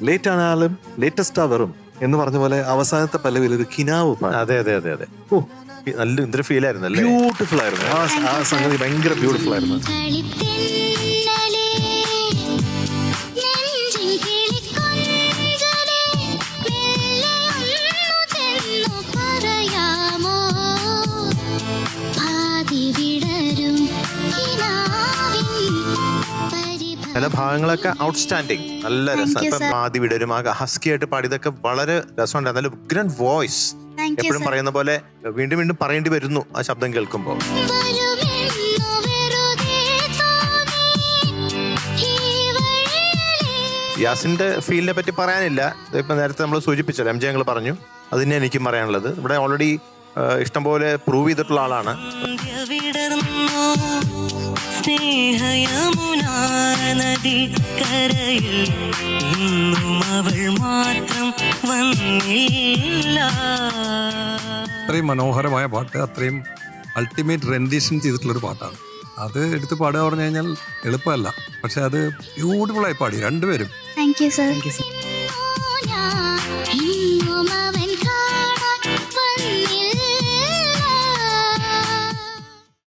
Late ആണാലും latest ആവറും എന്ന് പറഞ്ഞ പോലെ അവസാനത്തെ പല്ലവിൽ ഒരു കിനാവ് അതെ അതെ അതെ അതെ ഓ നല്ല എന്തൊരു ഫീൽ ആയിരുന്നു അല്ലേ? ബ്യൂട്ടിഫുൾ ആയിരുന്നു. ആ സംഗതി ഭയങ്കര ബ്യൂട്ടിഫുൾ ആയിരുന്നു. ചില ഭാഗങ്ങളൊക്കെ ഔട്ട്സ്റ്റാൻഡിങ്, നല്ല രസം. ഇപ്പം ആദ്യ വിടരും ആ ഹസ്കി ആയിട്ട് പാടിയതൊക്കെ വളരെ രസമുണ്ട്. നല്ല ഉഗ്രൻ വോയിസ്. എപ്പോഴും പറയുന്ന പോലെ വീണ്ടും വീണ്ടും പറയേണ്ടി വരുന്നു ആ ശബ്ദം കേൾക്കുമ്പോൾ. യാസിന്റെ ഫീലിനെ പറ്റി പറയാനില്ല. ഇപ്പൊ നേരത്തെ നമ്മൾ സൂചിപ്പിച്ചല്ലോ, MJ ഞങ്ങൾ പറഞ്ഞു. അത് തന്നെ എനിക്കും പറയാനുള്ളത്. ഇവിടെ ഓൾറെഡി ഇഷ്ടംപോലെ പ്രൂവ് ചെയ്തിട്ടുള്ള ആളാണ്. അത്രയും മനോഹരമായ പാട്ട്, അത്രയും അൾട്ടിമേറ്റ് റെൻഡിഷൻ ചെയ്തിട്ടുള്ളൊരു പാട്ടാണ്. അത് എടുത്ത് പാടുക പറഞ്ഞു കഴിഞ്ഞാൽ എളുപ്പമല്ല, പക്ഷെ അത് ബ്യൂട്ടിഫുള്ളായി പാടി രണ്ടുപേരും. Thank you sir.